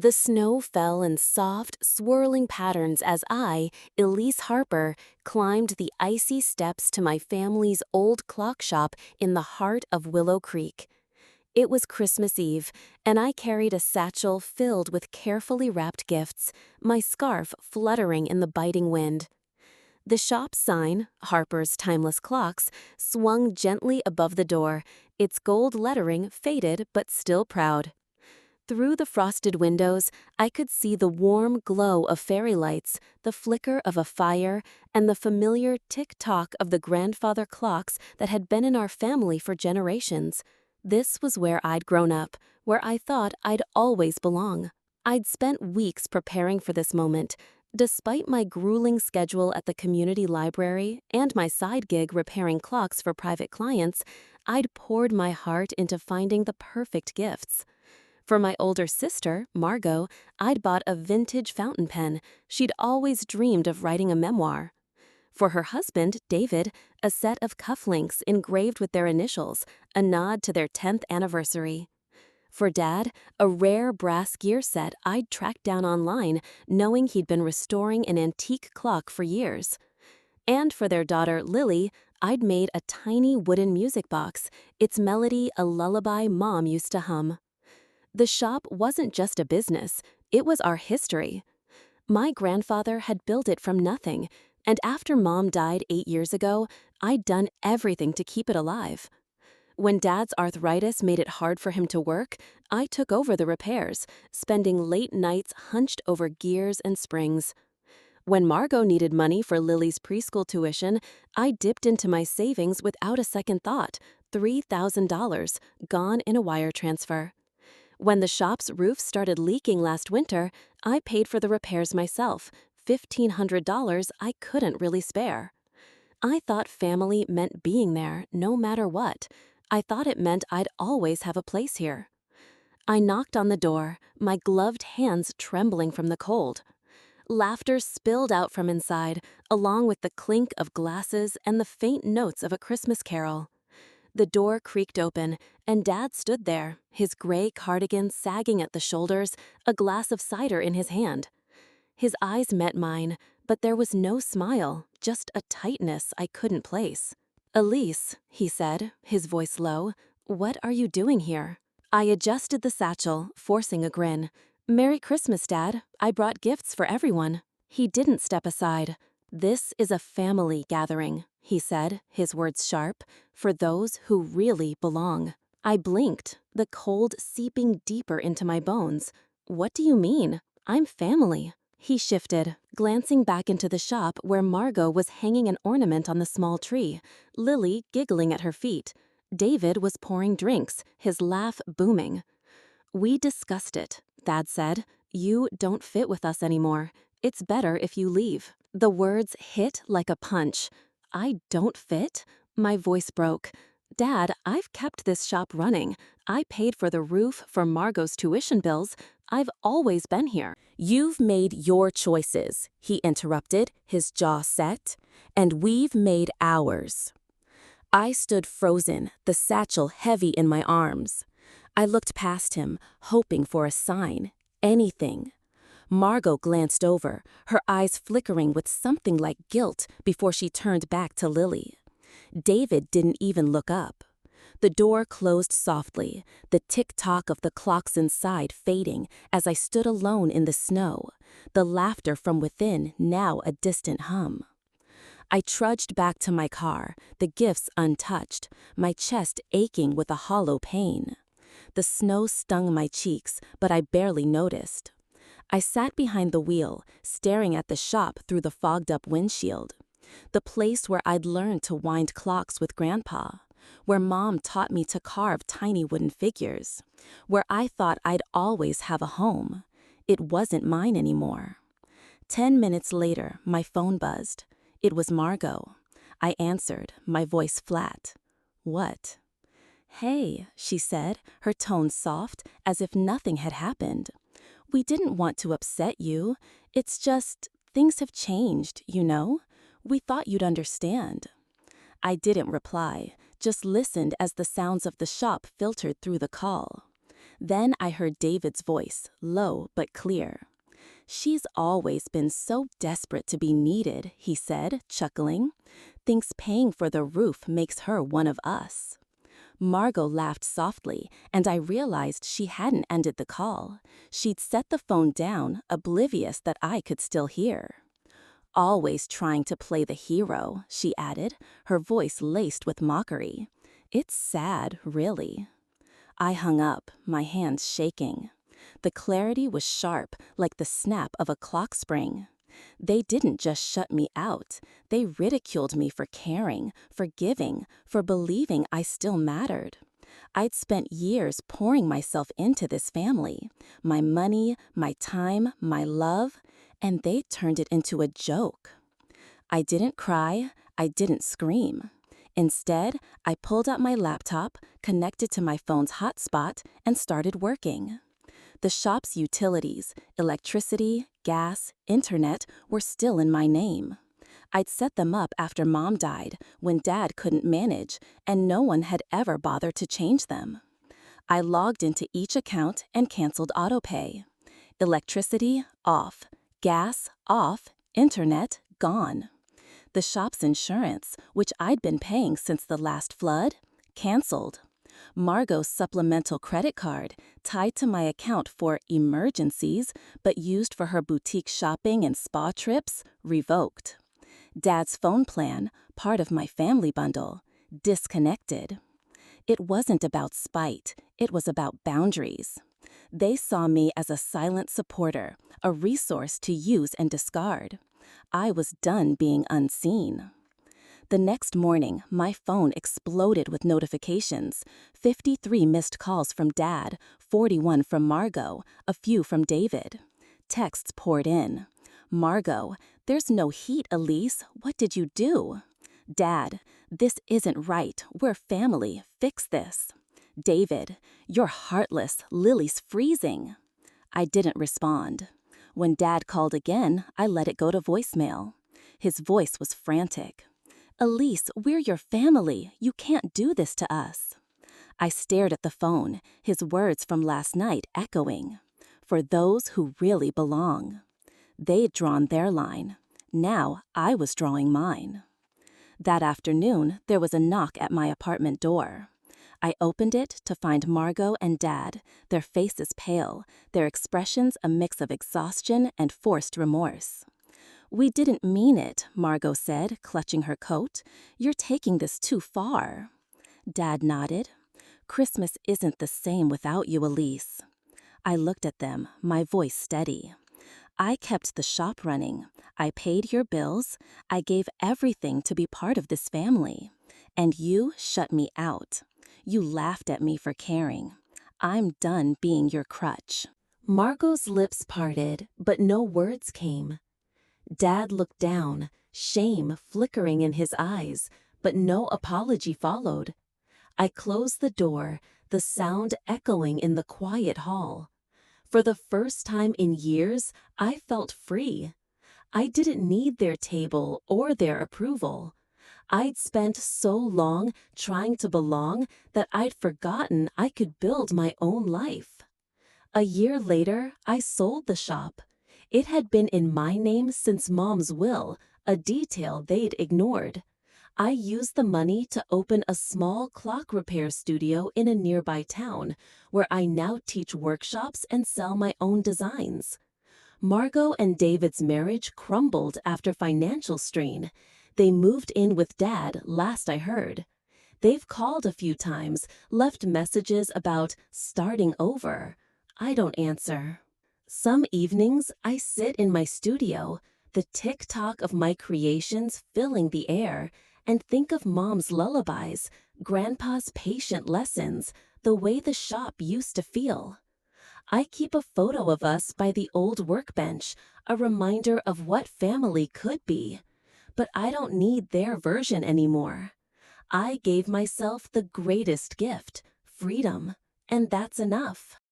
The snow fell in soft, swirling patterns as I, Elise Harper, climbed the icy steps to my family's old clock shop in the heart of Willow Creek. It was Christmas Eve, and I carried a satchel filled with carefully wrapped gifts, my scarf fluttering in the biting wind. The shop sign, Harper's Timeless Clocks, swung gently above the door, its gold lettering faded but still proud. Through the frosted windows, I could see the warm glow of fairy lights, the flicker of a fire, and the familiar tick-tock of the grandfather clocks that had been in our family for generations. This was where I'd grown up, where I thought I'd always belong. I'd spent weeks preparing for this moment. Despite my grueling schedule at the community library and my side gig repairing clocks for private clients, I'd poured my heart into finding the perfect gifts. For my older sister, Margot, I'd bought a vintage fountain pen. She'd always dreamed of writing a memoir. For her husband, David, a set of cufflinks engraved with their initials, a nod to their 10th anniversary. For Dad, a rare brass gear set I'd tracked down online, knowing he'd been restoring an antique clock for years. And for their daughter, Lily, I'd made a tiny wooden music box, its melody a lullaby Mom used to hum. The shop wasn't just a business, it was our history. My grandfather had built it from nothing, and after Mom died 8 years ago, I'd done everything to keep it alive. When Dad's arthritis made it hard for him to work, I took over the repairs, spending late nights hunched over gears and springs. When Margot needed money for Lily's preschool tuition, I dipped into my savings without a second thought, $3,000, gone in a wire transfer. When the shop's roof started leaking last winter, I paid for the repairs myself, $1,500 I couldn't really spare. I thought family meant being there, no matter what. I thought it meant I'd always have a place here. I knocked on the door, my gloved hands trembling from the cold. Laughter spilled out from inside, along with the clink of glasses and the faint notes of a Christmas carol. The door creaked open, and Dad stood there, his gray cardigan sagging at the shoulders, a glass of cider in his hand. His eyes met mine, but there was no smile, just a tightness I couldn't place. "Elise," he said, his voice low, "what are you doing here?" I adjusted the satchel, forcing a grin. "Merry Christmas, Dad. I brought gifts for everyone." He didn't step aside. "This is a family gathering," he said, his words sharp, "for those who really belong." I blinked, the cold seeping deeper into my bones. "What do you mean? I'm family." He shifted, glancing back into the shop where Margot was hanging an ornament on the small tree, Lily giggling at her feet. David was pouring drinks, his laugh booming. "We discussed it," Dad said. "You don't fit with us anymore. It's better if you leave." The words hit like a punch. "I don't fit?" My voice broke. "Dad, I've kept this shop running. I paid for the roof, for Margot's tuition bills. I've always been here." "You've made your choices," he interrupted, his jaw set, "and we've made ours." I stood frozen, the satchel heavy in my arms. I looked past him, hoping for a sign, anything. Margot glanced over, her eyes flickering with something like guilt before she turned back to Lily. David didn't even look up. The door closed softly, the tick-tock of the clocks inside fading as I stood alone in the snow, the laughter from within now a distant hum. I trudged back to my car, the gifts untouched, my chest aching with a hollow pain. The snow stung my cheeks, but I barely noticed. I sat behind the wheel, staring at the shop through the fogged-up windshield. The place where I'd learned to wind clocks with Grandpa, where Mom taught me to carve tiny wooden figures, where I thought I'd always have a home. It wasn't mine anymore. 10 minutes later, my phone buzzed. It was Margot. I answered, my voice flat. "What?" "Hey," she said, her tone soft, as if nothing had happened. "We didn't want to upset you. It's just, things have changed, you know? We thought you'd understand." I didn't reply, just listened as the sounds of the shop filtered through the call. Then I heard David's voice, low but clear. "She's always been so desperate to be needed," he said, chuckling. "Thinks paying for the roof makes her one of us." Margot laughed softly, and I realized she hadn't ended the call. She'd set the phone down, oblivious that I could still hear. "Always trying to play the hero," she added, her voice laced with mockery. "It's sad, really." I hung up, my hands shaking. The clarity was sharp, like the snap of a clock spring. They didn't just shut me out. They ridiculed me for caring, for giving, for believing I still mattered. I'd spent years pouring myself into this family, my money, my time, my love, and they turned it into a joke. I didn't cry, I didn't scream. Instead, I pulled out my laptop, connected to my phone's hotspot, and started working. The shop's utilities, electricity, gas, internet, were still in my name. I'd set them up after Mom died, when Dad couldn't manage, and no one had ever bothered to change them. I logged into each account and canceled autopay. Electricity, off. Gas, off. Internet, gone. The shop's insurance, which I'd been paying since the last flood, canceled. Margot's supplemental credit card, tied to my account for emergencies, but used for her boutique shopping and spa trips, revoked. Dad's phone plan, part of my family bundle, disconnected. It wasn't about spite, it was about boundaries. They saw me as a silent supporter, a resource to use and discard. I was done being unseen. The next morning, my phone exploded with notifications. 53 missed calls from Dad, 41 from Margot, a few from David. Texts poured in. "Margot, there's no heat, Elise. What did you do?" "Dad, this isn't right. We're family. Fix this." "David, you're heartless. Lily's freezing." I didn't respond. When Dad called again, I let it go to voicemail. His voice was frantic. "Elise, we're your family. You can't do this to us." I stared at the phone, his words from last night echoing. For those who really belong. They'd drawn their line. Now I was drawing mine. That afternoon, there was a knock at my apartment door. I opened it to find Margot and Dad, their faces pale, their expressions a mix of exhaustion and forced remorse. "We didn't mean it," Margot said, clutching her coat. "You're taking this too far." Dad nodded. "Christmas isn't the same without you, Elise." I looked at them, my voice steady. "I kept the shop running. I paid your bills. I gave everything to be part of this family. And you shut me out. You laughed at me for caring. I'm done being your crutch." Margot's lips parted, but no words came. Dad looked down, shame flickering in his eyes, but no apology followed. I closed the door, the sound echoing in the quiet hall. For the first time in years, I felt free. I didn't need their table or their approval. I'd spent so long trying to belong that I'd forgotten I could build my own life. A year later, I sold the shop. It had been in my name since Mom's will, a detail they'd ignored. I used the money to open a small clock repair studio in a nearby town, where I now teach workshops and sell my own designs. Margot and David's marriage crumbled after financial strain. They moved in with Dad, last I heard. They've called a few times, left messages about starting over. I don't answer. Some evenings, I sit in my studio, the tick-tock of my creations filling the air, and think of Mom's lullabies, Grandpa's patient lessons, the way the shop used to feel. I keep a photo of us by the old workbench, a reminder of what family could be. But I don't need their version anymore. I gave myself the greatest gift, freedom, and that's enough.